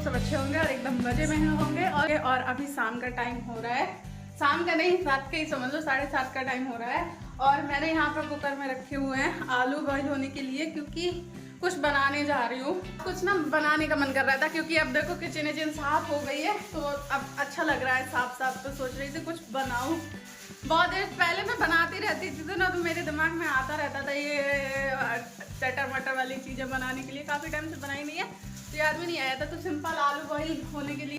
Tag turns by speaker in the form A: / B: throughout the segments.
A: आप सब अच्छे होंगे और एकदम मजे में होंगे। और अभी शाम का टाइम हो रहा है, शाम का नहीं रात का ही समझ लो, 7:30 का टाइम हो रहा है। और मैंने यहाँ पर कुकर में रखे हुए हैं आलू बॉईल होने के लिए, क्योंकि कुछ बनाने जा रही हूँ। कुछ ना बनाने का मन कर रहा था, क्योंकि अब देखो किचन साफ हो गई है तो अब अच्छा लग रहा है साफ साफ। तो सोच रही थी कुछ बनाऊँ। बहुत देर पहले मैं बनाती रहती थी तो ना, तो मेरे दिमाग में आता रहता था ये चटर मटर वाली चीज़ें बनाने के लिए। काफ़ी टाइम से बनाई नहीं है तो याद में नहीं आया था। तो सिंपल आलू बॉईल होने के लिए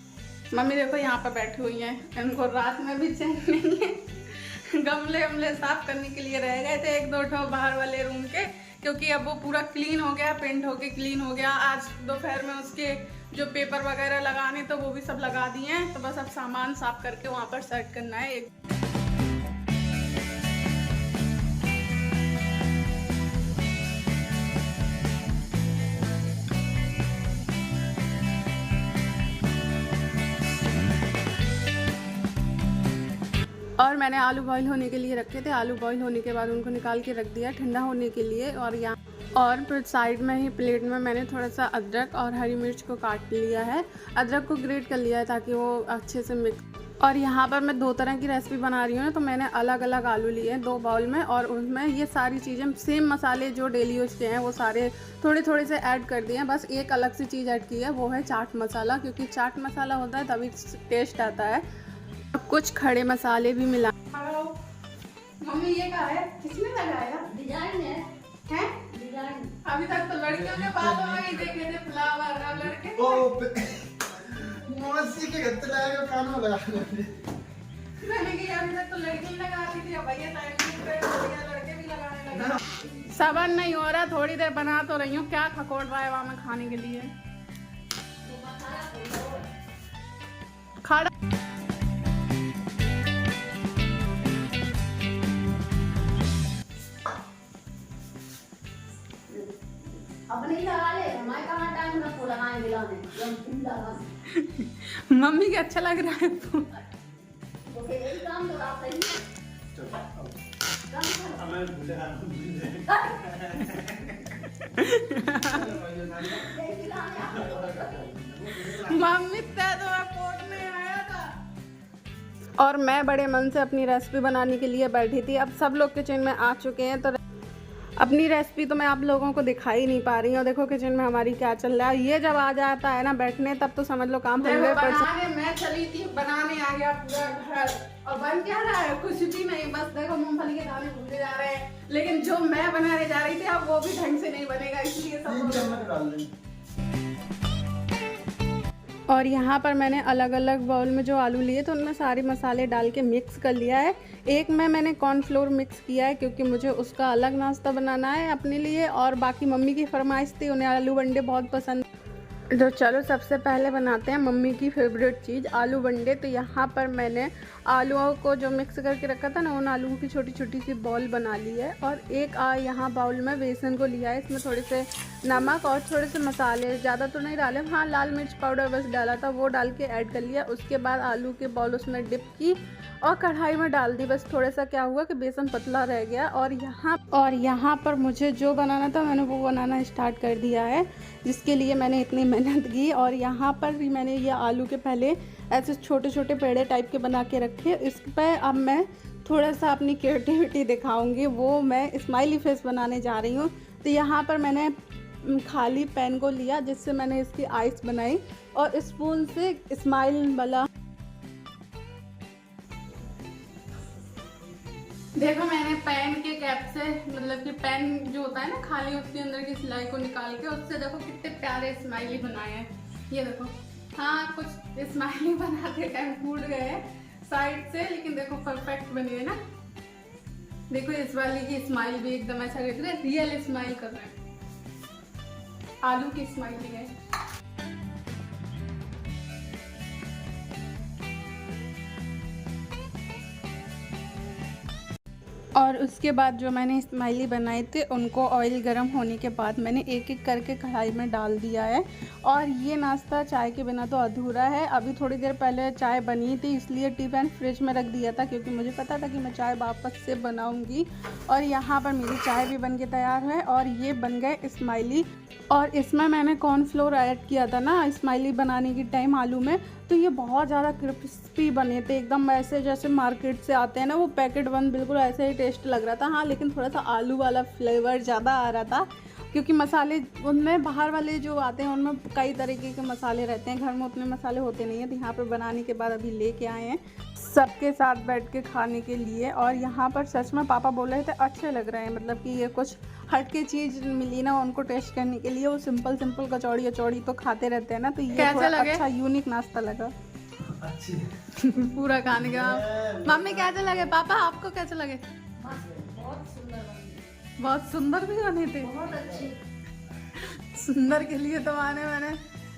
A: मम्मी देखो यहाँ पर बैठी हुई हैं, इनको रात में भी चैन नहीं है। गमले साफ करने के लिए रह गए थे 1-2 ठो बाहर वाले रूम के, क्योंकि अब वो पूरा क्लीन हो गया, पेंट होके क्लीन हो गया। आज दोपहर में उसके जो पेपर वगैरह लगाने तो वो भी सब लगा दिए हैं। तो बस अब सामान साफ करके वहाँ पर सेट करना है। और मैंने आलू बॉईल होने के लिए रखे थे। आलू बॉईल होने के बाद उनको निकाल के रख दिया ठंडा होने के लिए। और फिर साइड में ही प्लेट में मैंने थोड़ा सा अदरक और हरी मिर्च को काट लिया है। अदरक को ग्रेट कर लिया है ताकि वो अच्छे से मिक्स। और यहाँ पर मैं 2 तरह की रेसिपी बना रही हूँ ना, तो मैंने अलग अलग आलू लिए हैं 2 बाउल में, और उसमें ये सारी चीज़ें सेम मसाले जो डेली यूज के हैं वो सारे थोड़े थोड़े से ऐड कर दिए हैं। बस एक अलग सी चीज़ ऐड की है, वो है चाट मसाला, क्योंकि चाट मसाला होता है तभी टेस्ट आता है। कुछ खड़े मसाले भी मिला। मम्मी ये क्या है, किसने लगाया? डिजाइन है? डिजाइन। अभी तक तो लड़कियों के बालों में ही देखे थे फ्लावर, अब लड़के
B: मौसी के घर लगाया, कान में लगा
A: मैंने कि अभी तक तो लड़की लगाती थी, अब भैया टाइम पे भैया लड़के भी लगाने लगे। सबर नहीं हो रहा, थोड़ी देर बना तो रही हूँ। क्या खकोड़ रहा है वहाँ में खाने के लिए? खड़ा
C: अब नहीं लगा ले, मैं कहाँ टाइम ना को लगाएंगे लाने,
A: मम्मी के अच्छा लग रहा है तो
C: फिर यही काम तो आप सही
A: मम्मी तो मैं पोट में आया था। और मैं बड़े मन से अपनी रेसिपी बनाने के लिए बैठी थी। अब सब लोग किचन में आ चुके हैं, तो अपनी रेसिपी तो मैं आप लोगों को दिखा ही नहीं पा रही हूँ। देखो किचन में हमारी क्या चल रहा है। ये जब आ जाता है ना बैठने, तब तो समझ लो काम 100%। मैं चली थी बनाने, आ गया पूरा घर, और बन क्या रहा है? कुछ भी नहीं, बस देखो मूंगफली के दाने भूले जा रहे हैं। लेकिन जो मैं बनाने जा रही थी अब वो भी ढंग से नहीं बनेगा, इसलिए सब। और यहाँ पर मैंने अलग अलग बाउल में जो आलू लिए तो उनमें सारे मसाले डाल के मिक्स कर लिया है। एक में मैंने कॉर्नफ्लोर मिक्स किया है, क्योंकि मुझे उसका अलग नाश्ता बनाना है अपने लिए। और बाकी मम्मी की फरमाइश थी, उन्हें आलू बंडे बहुत पसंद। तो चलो सबसे पहले बनाते हैं मम्मी की फेवरेट चीज़, आलू बंडे। तो यहाँ पर मैंने आलूओं को जो मिक्स करके रखा था ना, उन आलूओं की छोटी छोटी सी बॉल बना ली है। और एक यहाँ बाउल में बेसन को लिया है, इसमें थोड़े से नमक और थोड़े से मसाले, ज़्यादा तो नहीं डाले, हाँ लाल मिर्च पाउडर बस डाला था, वो डाल के ऐड कर लिया। उसके बाद आलू के बॉल उसमें डिप की और कढ़ाई में डाल दी। बस थोड़ा सा क्या हुआ कि बेसन पतला रह गया। और यहाँ पर मुझे जो बनाना था मैंने वो बनाना स्टार्ट कर दिया है, जिसके लिए मैंने इतनी मेहनत की। और यहाँ पर भी मैंने ये आलू के पहले ऐसे छोटे छोटे पेड़े टाइप के बना के रखे। इस पर अब मैं थोड़ा सा अपनी क्रिएटिविटी दिखाऊंगी, वो मैं स्माइली फेस बनाने जा रही हूँ। तो यहाँ पर मैंने खाली पेन को लिया, जिससे मैंने इसकी आइस बनाई, और स्पून से स्माइल वाला। देखो मैंने पेन के कैप से, मतलब कि पेन जो होता है ना खाली, उसके अंदर की सिलाई को निकाल के उससे देखो कितने प्यारे स्माइली बनाए हैं। ये देखो, हाँ कुछ स्माइली बनाते टाइम फूट गए हैं साइड से, लेकिन देखो परफेक्ट बनी है ना। देखो इस वाली की स्माइल भी एकदम ऐसा लग रहा है रियल स्माइल कर रहे हैं, आलू की स्माइली है। और उसके बाद जो मैंने स्माइली बनाए थे उनको ऑयल गर्म होने के बाद मैंने एक एक करके कढ़ाई में डाल दिया है। और ये नाश्ता चाय के बिना तो अधूरा है। अभी थोड़ी देर पहले चाय बनी थी, इसलिए टी पैन फ्रिज में रख दिया था, क्योंकि मुझे पता था कि मैं चाय वापस से बनाऊंगी। और यहाँ पर मेरी चाय भी बन के तैयार है और ये बन गए स्माइली। और इसमें मैंने कॉर्नफ्लोर ऐड किया था ना स्माइली बनाने की टाइम आलू में, तो ये बहुत ज़्यादा क्रिस्पी बने थे एकदम ऐसे जैसे मार्केट से आते हैं ना वो पैकेट बंद, बिल्कुल ऐसे ही टेस्ट लग रहा था। हाँ लेकिन थोड़ा सा आलू वाला फ्लेवर ज़्यादा आ रहा था क्योंकि मसाले उनमें बाहर वाले जो आते हैं उनमें कई तरीके के मसाले रहते हैं, घर में उतने मसाले होते नहीं हैं। तो यहाँ पर बनाने के बाद अभी लेके आए हैं सबके साथ बैठ के खाने के लिए। और यहाँ पर सच में पापा बोल रहे थे अच्छे लग रहे हैं, मतलब कि ये कुछ हट के चीज़ मिली ना उनको टेस्ट करने के लिए। वो सिंपल कचौड़ी अचौड़ी तो खाते रहते हैं ना, तो ये कैसे लगे? अच्छा यूनिक नाश्ता लगा
B: अच्छी
A: पूरा खाने का। मम्मी कैसे लगे? पापा आपको कैसे लगे? बहुत सुंदर भी बने थे,
C: बहुत अच्छी।
A: सुंदर के लिए तो मैंने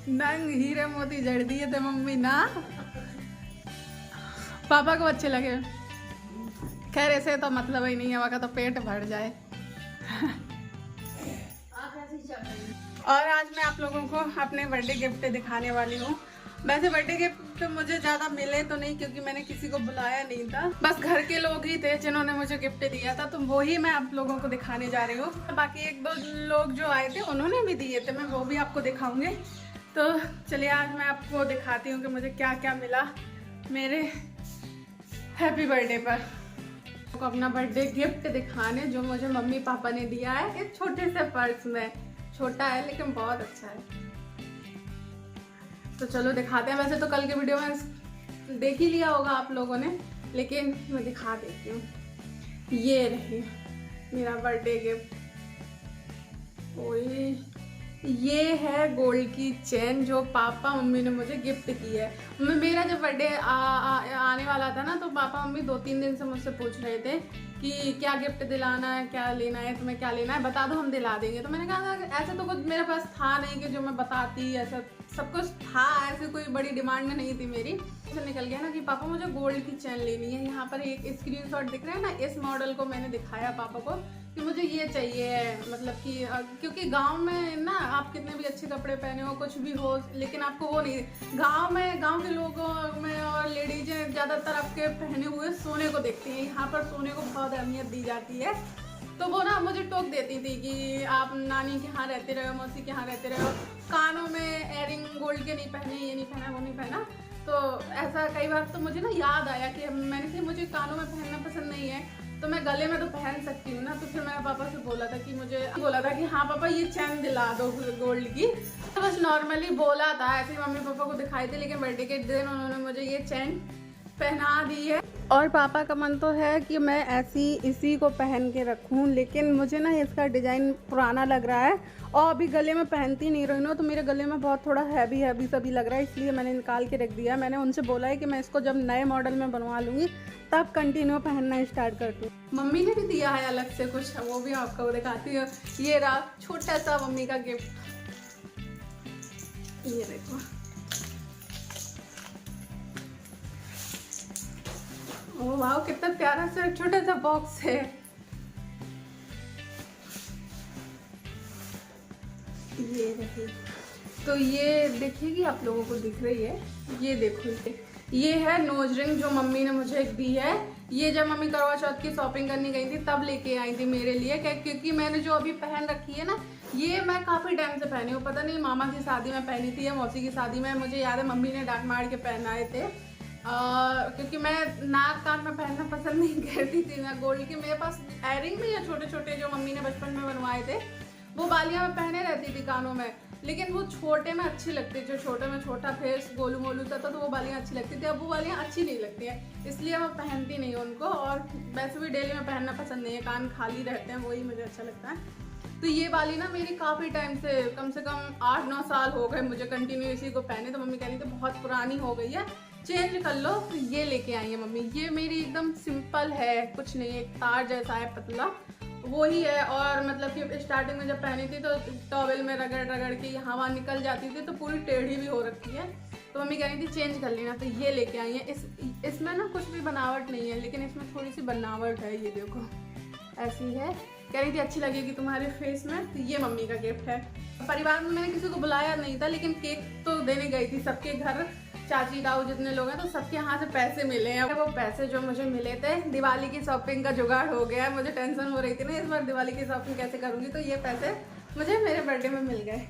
A: नंग हीरे मोती जड़ दिए थे मम्मी ना। पापा को अच्छे लगे? खैर ऐसे तो मतलब ही नहीं है, वहाँ तो पेट भर जाए। और आज मैं आप लोगों को अपने बर्थडे गिफ्ट दिखाने वाली हूँ। वैसे बर्थडे गिफ्ट मुझे ज़्यादा मिले तो नहीं क्योंकि मैंने किसी को बुलाया नहीं था, बस घर के लोग ही थे जिन्होंने मुझे गिफ्ट दिया था, तो वही मैं आप लोगों को दिखाने जा रही हूँ। बाकी एक दो लोग जो आए थे उन्होंने भी दिए थे, मैं वो भी आपको दिखाऊंगी। तो चलिए आज मैं आपको दिखाती हूँ कि मुझे क्या क्या मिला मेरे हैप्पी बर्थडे पर। तो अपना बर्थडे गिफ्ट दिखाने जो मुझे मम्मी पापा ने दिया है एक छोटे से पर्स में, छोटा है लेकिन बहुत अच्छा है। तो चलो दिखाते हैं। वैसे तो कल के वीडियो में देख ही लिया होगा आप लोगों ने, लेकिन मैं दिखा देती हूँ। ये रही मेरा बर्थडे गिफ्ट। ओए ये है गोल्ड की चेन जो पापा मम्मी ने मुझे गिफ्ट की है। मेरा जब बर्थडे आने वाला था ना, तो पापा मम्मी 2-3 दिन से मुझसे पूछ रहे थे कि क्या गिफ्ट दिलाना है, क्या लेना है, तुम्हें क्या लेना है बता दो हम दिला देंगे। तो मैंने कहा ऐसा तो कुछ मेरे पास था नहीं कि जो मैं बताती, ऐसा सब कुछ था, ऐसी कोई बड़ी डिमांड नहीं थी मेरी। तो निकल गया ना कि पापा मुझे गोल्ड की चेन लेनी है। यहाँ पर एक स्क्रीनशॉट दिख रहा है ना, इस मॉडल को मैंने दिखाया पापा को कि मुझे ये चाहिए, मतलब कि क्योंकि गांव में ना आप कितने भी अच्छे कपड़े पहने हो कुछ भी हो, लेकिन आपको वो नहीं, गांव के लोगों में और लेडीजें ज़्यादातर आपके पहने हुए सोने को देखती हैं। यहाँ पर सोने को बहुत अहमियत दी जाती है। तो वो ना मुझे टोक देती थी कि आप नानी के यहाँ रहते रहे हो, मौसी के यहाँ रहते रहे हो, कानों में एयरिंग गोल्ड के नहीं पहने, ये नहीं पहना, वो नहीं पहना। तो ऐसा कई बार तो मुझे ना याद आया कि मैंने कहा मुझे कानों में पहनना पसंद नहीं है, तो मैं गले में तो पहन सकती हूँ ना। तो फिर मैंने पापा से बोला था कि हाँ पापा ये चैन दिला दो गोल्ड की। तो बस नॉर्मली बोला था, ऐसे ही मम्मी पापा को दिखाई थी, लेकिन बर्थडे के दिन उन्होंने मुझे ये चैन पहना दी है। और पापा का मन तो है कि मैं ऐसी इसी को पहन के रखूं, लेकिन मुझे ना इसका डिज़ाइन पुराना लग रहा है और अभी गले में पहनती नहीं रही हूँ, तो मेरे गले में बहुत थोड़ा हैवी सा भी लग रहा है, इसलिए मैंने निकाल के रख दिया। मैंने उनसे बोला है कि मैं इसको जब नए मॉडल में बनवा लूँगी तब कंटिन्यू पहनना स्टार्ट कर दूँ। मम्मी ने भी दिया है अलग से कुछ, वो भी आपको दिखाती हूँ। ये रहा छोटा सा मम्मी का गिफ्ट, ये देखो। ओह वाह कितना प्यारा सा छोटा सा बॉक्स है। ये रही, तो ये देखिएगी आप लोगों को दिख रही है, ये देखो ये है नोज रिंग जो मम्मी ने मुझे दी है। ये जब मम्मी करवा चौथ की शॉपिंग करने गई थी तब लेके आई थी मेरे लिए, क्योंकि मैंने जो अभी पहन रखी है ना, ये मैं काफ़ी टाइम से पहनी हूँ। पता नहीं मामा की शादी में पहनी थी या मौसी की शादी में, मुझे याद है मम्मी ने डांट मार के पहनाए थे। क्योंकि मैं नाक कान में पहनना पसंद नहीं करती थी ना गोल्ड की। मेरे पास एयरिंग भी है छोटे छोटे जो मम्मी ने बचपन में बनवाए थे, वो बालियाँ मैं पहने रहती थी कानों में, लेकिन वो छोटे में अच्छी लगती थी। जो छोटे में छोटा फेस गोलू मोलू सा था तो वो बालियाँ अच्छी लगती थी, अब वो बालियाँ अच्छी नहीं लगती हैं, इसलिए मैं पहनती नहीं हूँ उनको। और वैसे भी डेली में पहनना पसंद नहीं है, कान खाली रहते हैं, वही मुझे अच्छा लगता है। तो ये वाली ना मेरी काफ़ी टाइम से, कम 8-9 साल हो गए मुझे कंटिन्यू इसी को पहने। तो मम्मी कह रही थी बहुत पुरानी हो गई है, चेंज कर लो। तो ये लेके आई है मम्मी। ये मेरी एकदम सिंपल है, कुछ नहीं, एक तार जैसा है पतला, वही है। और मतलब कि स्टार्टिंग में जब पहनी थी तो टॉवेल में रगड़ रगड़ के हवा निकल जाती थी, तो पूरी टेढ़ी भी हो रखी है। तो मम्मी कह रही थी चेंज कर लेना, तो ये लेके आई है। इसमें ना कुछ भी बनावट नहीं है, लेकिन इसमें थोड़ी सी बनावट है। ये देखो ऐसी है, कह रही थी अच्छी लगेगी तुम्हारे फेस में। तो ये मम्मी का गिफ्ट है। परिवार में मैंने किसी को बुलाया नहीं था, लेकिन केक तो देने गई थी सबके घर, चाची ताऊ जितने लोग हैं, तो सबके यहाँ से पैसे मिले हैं। वो पैसे जो मुझे मिले थे, दिवाली की शॉपिंग का जुगाड़ हो गया है। मुझे टेंशन हो रही थी ना इस बार दिवाली की शॉपिंग कैसे करूँगी, तो ये पैसे मुझे मेरे बर्थडे में मिल गए।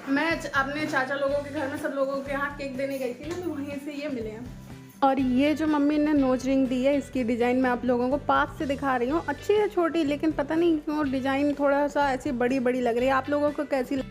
A: मैं अपने चाचा लोगों के घर में सब लोगों के यहाँ केक देने गई थी ना, तो वहीं से ये मिले हैं। और ये जो मम्मी ने नोज रिंग दी है, इसकी डिज़ाइन मैं आप लोगों को पास से दिखा रही हूँ। अच्छी है छोटी, लेकिन पता नहीं क्यों डिज़ाइन थोड़ा सा ऐसी बड़ी बड़ी लग रही है। आप लोगों को कैसी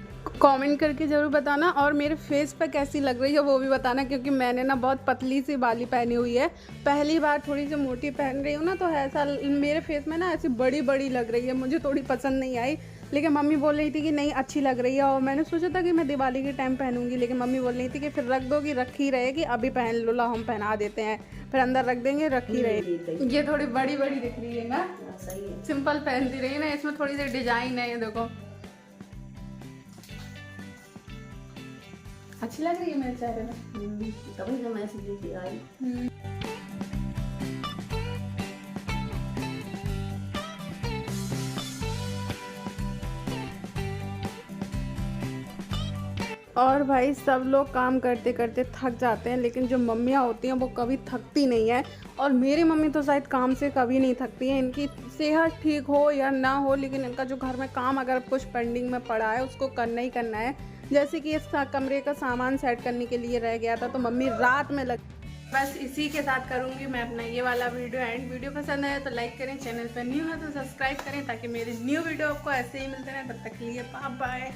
A: कमेंट करके ज़रूर बताना, और मेरे फेस पे कैसी लग रही है वो भी बताना, क्योंकि मैंने ना बहुत पतली सी बाली पहनी हुई है। पहली बार थोड़ी सी मोटी पहन रही हूँ ना, तो ऐसा मेरे फेस में ना ऐसी बड़ी बड़ी लग रही है। मुझे थोड़ी पसंद नहीं आई, लेकिन मम्मी बोल रही थी कि नहीं अच्छी लग रही है। और मैंने सोचा था कि मैं दिवाली के टाइम पहनूंगी, लेकिन मम्मी बोल रही थी कि फिर रख दोगी, रखी रहेगी, अभी पहन लो, ला हम पहना देते हैं, फिर अंदर रख देंगे, रखी रहेगी। ये थोड़ी बड़ी बड़ी दिख रही है ना,
C: सही है।
A: सिंपल पहनती रही ना, इसमें थोड़ी सी डिजाइन है, ये देखो अच्छी लग रही है मेरे चेहरे में।
C: तभी तो मैसेज लेके आई।
A: और भाई सब लोग काम करते करते थक जाते हैं, लेकिन जो मम्मियाँ होती हैं वो कभी थकती नहीं है। और मेरी मम्मी तो शायद काम से कभी नहीं थकती हैं। इनकी सेहत ठीक हो या ना हो, लेकिन इनका जो घर में काम अगर कुछ पेंडिंग में पड़ा है उसको करना ही करना है। जैसे कि इस कमरे का सामान सेट करने के लिए रह गया था, तो मम्मी रात में लग। बस इसी के साथ करूँगी मैं अपना ये वाला वीडियो एंड। वीडियो पसंद आया तो लाइक करें, चैनल पर न्यू है तो सब्सक्राइब करें, ताकि मेरे न्यू वीडियो आपको ऐसे ही मिलते रहें। तब तक के लिए बाय बाय।